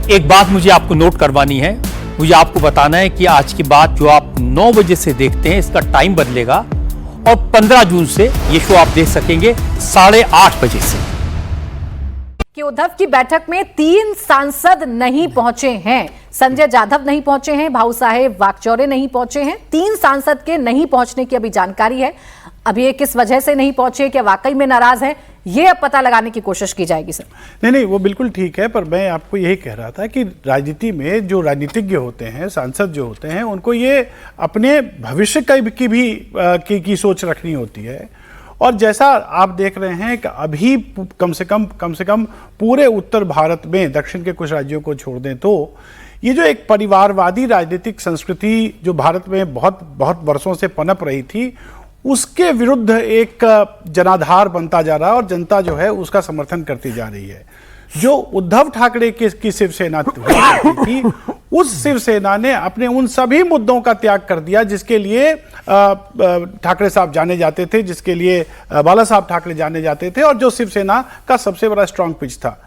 एक बात मुझे आपको नोट करवानी है, मुझे आपको बताना है कि आज की बात जो आप 9 बजे से देखते हैं इसका टाइम बदलेगा और 15 जून से ये शो आप देख सकेंगे 8:30 बजे से। कि उद्धव की बैठक में 3 सांसद नहीं पहुंचे हैं। संजय जाधव नहीं पहुंचे हैं, भाऊ साहेब वाकचौरे नहीं पहुंचे हैं। 3 सांसद के नहीं पहुंचने की अभी जानकारी है। अभी ये किस वजह से नहीं पहुंचे, क्या वाकई में नाराज है, ये अब पता लगाने की कोशिश की जाएगी सर। नहीं, वो बिल्कुल ठीक है, पर मैं आपको यही कह रहा था कि राजनीति में जो राजनीतिज्ञ होते हैं, सांसद जो होते हैं, उनको ये अपने भविष्य की भी सोच रखनी होती है। और जैसा आप देख रहे हैं कि अभी कम से कम पूरे उत्तर भारत में, दक्षिण के कुछ राज्यों को छोड़ दें तो ये जो एक परिवारवादी राजनीतिक संस्कृति जो भारत में बहुत वर्षों से पनप रही थी, उसके विरुद्ध एक जनाधार बनता जा रहा है और जनता जो है उसका समर्थन करती जा रही है। जो उद्धव ठाकरे की शिवसेना थी, उस शिवसेना ने अपने उन सभी मुद्दों का त्याग कर दिया जिसके लिए ठाकरे साहब जाने जाते थे, जिसके लिए बाला साहब ठाकरे जाने जाते थे, और जो शिवसेना का सबसे बड़ा स्ट्रांग पिच था।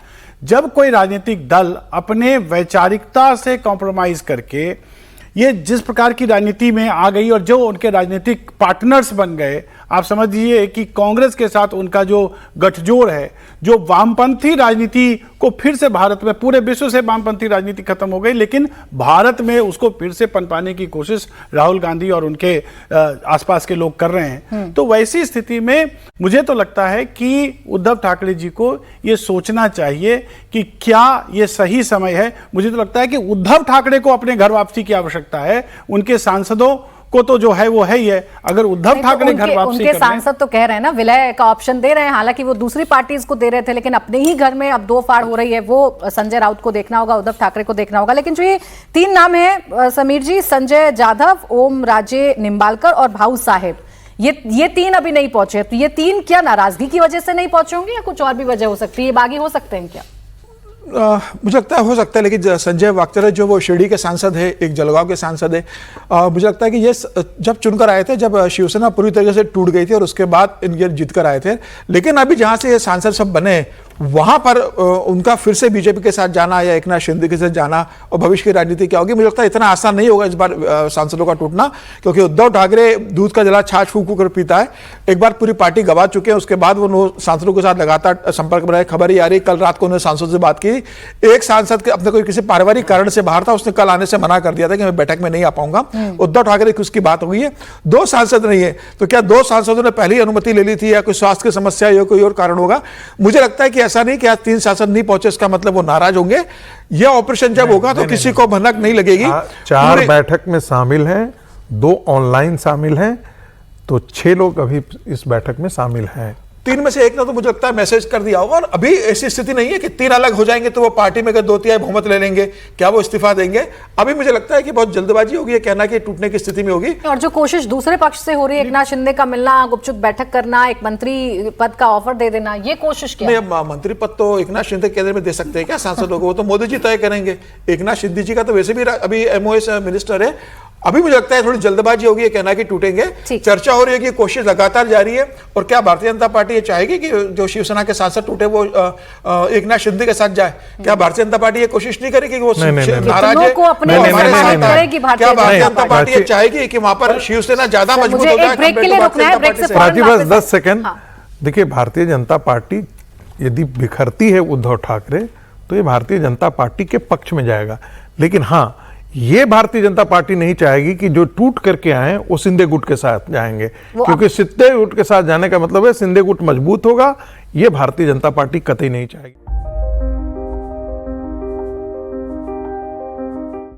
जब कोई राजनीतिक दल अपने वैचारिकता से कॉम्प्रोमाइज करके ये जिस प्रकार की राजनीति में आ गई और जो उनके राजनीतिक पार्टनर्स बन गए, आप समझिए कि कांग्रेस के साथ उनका जो गठजोड़ है, जो वामपंथी राजनीति को फिर से भारत में, पूरे विश्व से वामपंथी राजनीति खत्म हो गई, लेकिन भारत में उसको फिर से पनपाने की कोशिश राहुल गांधी और उनके आसपास के लोग कर रहे हैं। तो वैसी स्थिति में मुझे तो लगता है कि उद्धव ठाकरे जी को ये सोचना चाहिए कि क्या ये सही समय है। मुझे तो लगता है कि उद्धव ठाकरे को अपने घर वापसी की आवश्यकता है। उनके सांसदों को तो जो है वो है ही है। अगर उद्धव ठाकरे घर वापसी उनके सांसद तो कह रहे हैं ना, विलय का ऑप्शन दे रहे हैं, हालांकि वो दूसरी पार्टीज को दे रहे थे, लेकिन अपने ही घर में अब 2 फाड़ हो रही है। वो संजय राउत को देखना होगा, उद्धव ठाकरे को देखना होगा। लेकिन जो ये 3 नाम है समीर जी, संजय जाधव, ओम राजे निम्बालकर और भाऊ साहेब, ये 3 अभी नहीं पहुंचे। तो ये 3 क्या नाराजगी की वजह से नहीं पहुंचे होंगे या कुछ और भी वजह हो सकती है? ये बागी हो सकते हैं क्या? मुझे लगता है हो सकता है, लेकिन संजय वाकचौरे जो वो शिरडी के सांसद है, एक जलगांव के सांसद है, मुझे लगता है कि ये जब चुनकर आए थे, जब शिवसेना पूरी तरीके से टूट गई थी और उसके बाद इनके जीत कर आए थे, लेकिन अभी जहां से ये सांसद सब बने वहां पर उनका फिर से बीजेपी के साथ जाना या एकनाथ शिंदे के साथ जाना और भविष्य की राजनीति क्या होगी, मुझे लगता है इतना आसान नहीं होगा इस बार सांसदों का टूटना, क्योंकि उद्धव ठाकरे दूध का जला छाछ फूंक कर पीता है। एक बार पूरी पार्टी गवा चुके हैं, उसके बाद वो सांसदों के साथ लगातार संपर्क बनाए। खबर ही आ रही, कल रात को उन्होंने सांसद से बात की। एक सांसद के अपने कोई किसी पारिवारिक कारण से बाहर था, उसने कल आने से मना कर दिया था कि मैं बैठक में नहीं आ पाऊंगा। उद्धव ठाकरे की उसकी बात हो गई है। 2 सांसद नहीं है तो क्या 2 सांसदों ने पहली अनुमति ले ली थी या कोई स्वास्थ्य की समस्या या कोई और कारण होगा? मुझे लगता है कि ऐसा नहीं कि आज 3 सांसद नहीं पहुंचे इसका मतलब वो नाराज होंगे। यह ऑपरेशन जब होगा तो किसी को भनक नहीं लगेगी। 4 बैठक में शामिल हैं, 2 ऑनलाइन शामिल हैं, तो 6 लोग अभी इस बैठक में शामिल हैं। 3 में से एक ने तो मुझे लगता है मैसेज कर दिया होगा। और अभी ऐसी स्थिति नहीं है कि 3 अलग हो जाएंगे तो वो पार्टी में अगर 2/3 बहुमत ले लेंगे, क्या वो इस्तीफा देंगे? अभी मुझे लगता है कि बहुत जल्दबाजी होगी, कहना कि टूटने की स्थिति में होगी। और जो कोशिश दूसरे पक्ष से हो रही है, एकनाथ शिंदे का मिलना, गुपचुप बैठक करना, एक मंत्री पद का ऑफर दे देना, ये कोशिश क्या? नहीं, मंत्री पद तो एकनाथ शिंदे केंद्र में दे सकते हैं क्या सांसदों को? वो तो मोदी जी तय करेंगे। एकनाथ शिंदे जी का तो वैसे भी अभी MOS मिनिस्टर है। अभी मुझे लगता है थोड़ी जल्दबाजी होगी, कहना कि टूटेंगे। चर्चा हो रही है कि कोशिश लगातार जारी है। और क्या भारतीय जनता पार्टी ये चाहेगी कि जो शिवसेना के सांसद टूटे वो एकनाथ शिंदे के साथ जाए? क्या भारतीय जनता पार्टी ये कोशिश नहीं करेगी कि वो नाराज है? क्या भारतीय जनता पार्टी ये चाहेगी कि वहां पर शिवसेना ज्यादा मजबूत हो जाए? राजीव, बस 10 सेकंड। देखिए, भारतीय जनता पार्टी यदि बिखरती है उद्धव ठाकरे तो ये भारतीय जनता पार्टी के पक्ष में जाएगा। लेकिन हाँ, ये भारतीय जनता पार्टी नहीं चाहेगी कि जो टूट करके आए वो सिंधे गुट के साथ जाएंगे, क्योंकि सिंधे गुट के साथ जाने का मतलब है सिंधे गुट मजबूत होगा। ये भारतीय जनता पार्टी कतई नहीं चाहेगी।